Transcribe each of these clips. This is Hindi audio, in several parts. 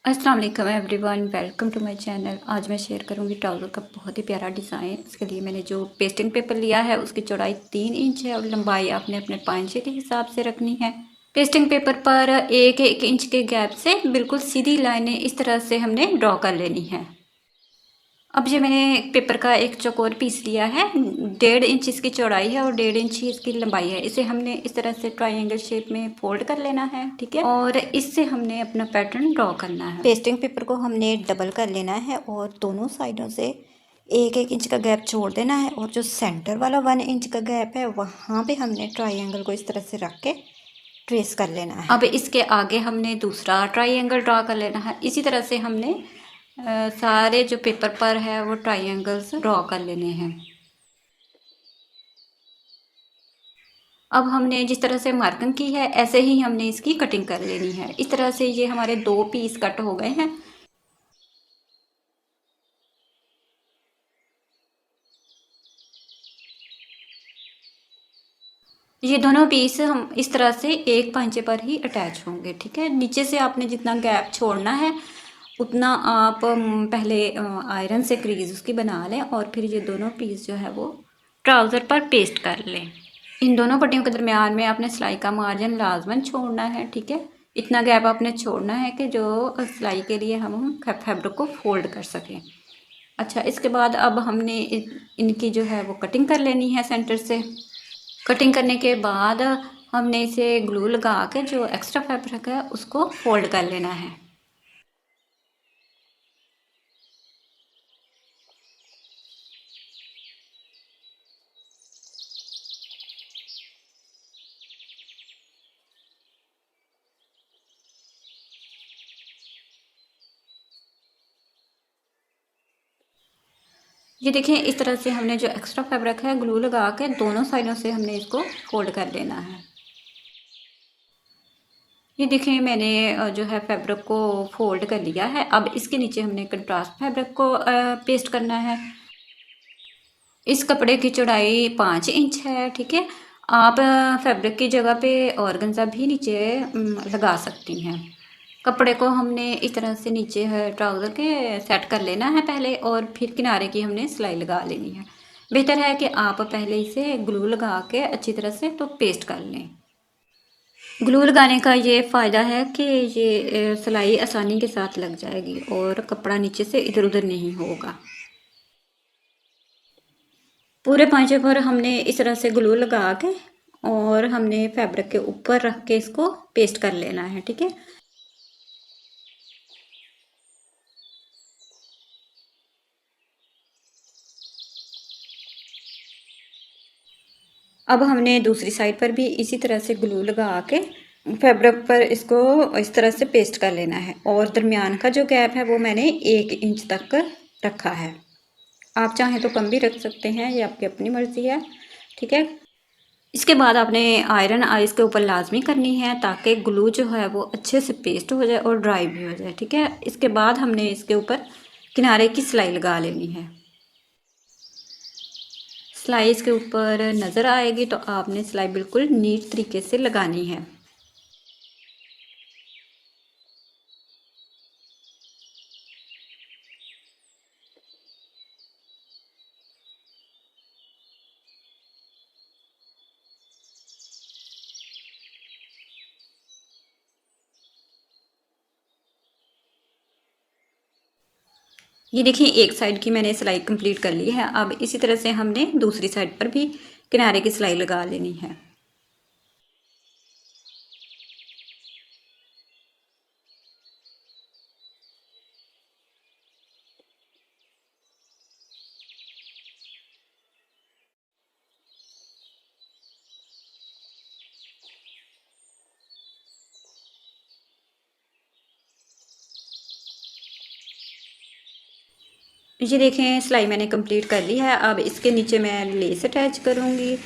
अस्सलाम वालेकुम everyone, welcome to my channel. आज मैं शेयर करूंगी ट्राउज़र का बहुत ही प्यारा डिज़ाइन। इसके लिए मैंने जो पेस्टिंग पेपर लिया है उसकी चौड़ाई 3 इंच है और लंबाई आपने अपने पांचे के हिसाब से रखनी है। पेस्टिंग पेपर पर एक एक इंच के गैप से बिल्कुल सीधी लाइनें इस तरह से हमने ड्रॉ कर लेनी है। अब ये मैंने पेपर का एक चौकोर पीस लिया है, 1.5 इंच इसकी चौड़ाई है और 1.5 इंच ही इसकी लंबाई है। इसे हमने इस तरह से ट्रायंगल शेप में फोल्ड कर लेना है, ठीक है। और इससे हमने अपना पैटर्न ड्रॉ करना है। पेस्टिंग पेपर को हमने डबल कर लेना है और दोनों साइडों से एक एक इंच का गैप छोड़ देना है और जो सेंटर वाला 1 इंच का गैप है वहाँ पे हमने ट्रायंगल को इस तरह से रख के ट्रेस कर लेना है। अब इसके आगे हमने दूसरा ट्रायंगल ड्रॉ कर लेना है। इसी तरह से हमने सारे जो पेपर पर है वो ट्रायंगल्स ड्रॉ कर लेने हैं। अब हमने जिस तरह से मार्किंग की है ऐसे ही हमने इसकी कटिंग कर लेनी है। इस तरह से ये हमारे 2 पीस कट हो गए हैं। ये दोनों पीस हम इस तरह से एक पांचे पर ही अटैच होंगे, ठीक है। नीचे से आपने जितना गैप छोड़ना है उतना आप पहले आयरन से क्रीज उसकी बना लें और फिर ये दोनों पीस जो है वो ट्राउज़र पर पेस्ट कर लें। इन दोनों पट्टियों के दरमियान में आपने सिलाई का मार्जिन लाजमन छोड़ना है, ठीक है। इतना गैप आपने छोड़ना है कि जो सिलाई के लिए हम फैब्रिक को फोल्ड कर सकें। अच्छा, इसके बाद अब हमने इनकी जो है वो कटिंग कर लेनी है सेंटर से। कटिंग करने के बाद हमने इसे ग्लू लगा के जो एक्स्ट्रा फैब्रिक है उसको फोल्ड कर लेना है। ये देखिए, इस तरह से हमने जो एक्स्ट्रा फैब्रिक है ग्लू लगा के दोनों साइडों से हमने इसको फोल्ड कर लेना है। ये देखिए, मैंने जो है फैब्रिक को फोल्ड कर लिया है। अब इसके नीचे हमने कंट्रास्ट फैब्रिक को पेस्ट करना है। इस कपड़े की चौड़ाई 5 इंच है, ठीक है। आप फैब्रिक की जगह पे ऑर्गेन्जा भी नीचे लगा सकती हैं। कपड़े को हमने इस तरह से नीचे है ट्राउज़र के सेट कर लेना है पहले और फिर किनारे की हमने सिलाई लगा लेनी है। बेहतर है कि आप पहले इसे ग्लू लगा के अच्छी तरह से तो पेस्ट कर लें। ग्लू लगाने का ये फ़ायदा है कि ये सिलाई आसानी के साथ लग जाएगी और कपड़ा नीचे से इधर उधर नहीं होगा। पूरे पांचे पर हमने इस तरह से ग्लू लगा के और हमने फैब्रिक के ऊपर रख के इसको पेस्ट कर लेना है, ठीक है। अब हमने दूसरी साइड पर भी इसी तरह से ग्लू लगा के फैब्रिक पर इसको इस तरह से पेस्ट कर लेना है और दरमियान का जो गैप है वो मैंने 1 इंच तक रखा है। आप चाहें तो कम भी रख सकते हैं, ये आपकी अपनी मर्ज़ी है, ठीक है। इसके बाद आपने आयरन आइस के ऊपर लाजमी करनी है ताकि ग्लू जो है वो अच्छे से पेस्ट हो जाए और ड्राई भी हो जाए, ठीक है। इसके बाद हमने इसके ऊपर किनारे की सिलाई लगा लेनी है। सिलाई इसके ऊपर नज़र आएगी तो आपने सिलाई बिल्कुल नीट तरीके से लगानी है। ये देखिए, एक साइड की मैंने सिलाई कंप्लीट कर ली है। अब इसी तरह से हमने दूसरी साइड पर भी किनारे की सिलाई लगा लेनी है। ये देखें, सिलाई मैंने कंप्लीट कर ली है। अब इसके नीचे मैं लेस अटैच करूँगी।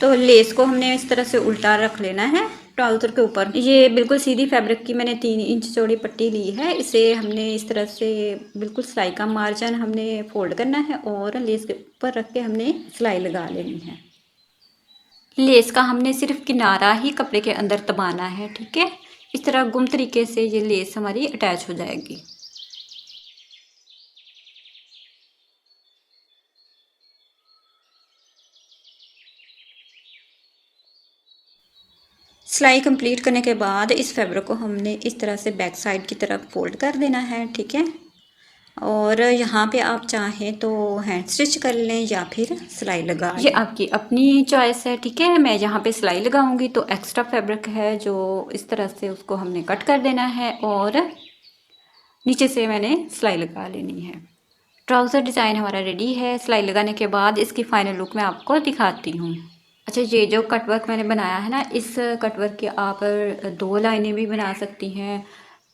तो लेस को हमने इस तरह से उल्टा रख लेना है ट्राउज़र के ऊपर। ये बिल्कुल सीधी फैब्रिक की मैंने 3 इंच चौड़ी पट्टी ली है। इसे हमने इस तरह से बिल्कुल सिलाई का मार्जिन हमने फोल्ड करना है और लेस के ऊपर रख के हमने सिलाई लगा लेनी है। लेस का हमने सिर्फ किनारा ही कपड़े के अंदर दबाना है, ठीक है। इस तरह गुम तरीके से ये लेस हमारी अटैच हो जाएगी। सिलाई कंप्लीट करने के बाद इस फैब्रिक को हमने इस तरह से बैक साइड की तरफ फोल्ड कर देना है, ठीक है। और यहाँ पे आप चाहें तो हैंड स्टिच कर लें या फिर सिलाई लगा लें, ये आपकी अपनी चॉइस है, ठीक है। मैं यहाँ पे सिलाई लगाऊंगी तो एक्स्ट्रा फैब्रिक है जो इस तरह से उसको हमने कट कर देना है और नीचे से मैंने सिलाई लगा लेनी है। ट्राउज़र डिज़ाइन हमारा रेडी है। सिलाई लगाने के बाद इसकी फ़ाइनल लुक मैं आपको दिखाती हूँ। अच्छा, ये जो कटवर्क मैंने बनाया है ना, इस कटवर्क की आप 2 लाइनें भी बना सकती हैं,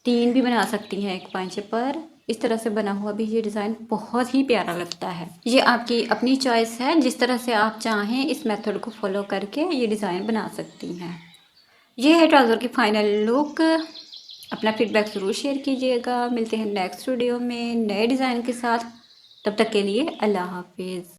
3 भी बना सकती हैं एक पांचे पर। इस तरह से बना हुआ भी ये डिज़ाइन बहुत ही प्यारा लगता है। ये आपकी अपनी चॉइस है, जिस तरह से आप चाहें इस मेथड को फॉलो करके ये डिज़ाइन बना सकती हैं। ये है ट्राउज़र की फ़ाइनल लुक। अपना फीडबैक ज़रूर शेयर कीजिएगा। मिलते हैं नेक्स्ट वीडियो में नए डिज़ाइन के साथ। तब तक के लिए अल्लाह हाफिज़।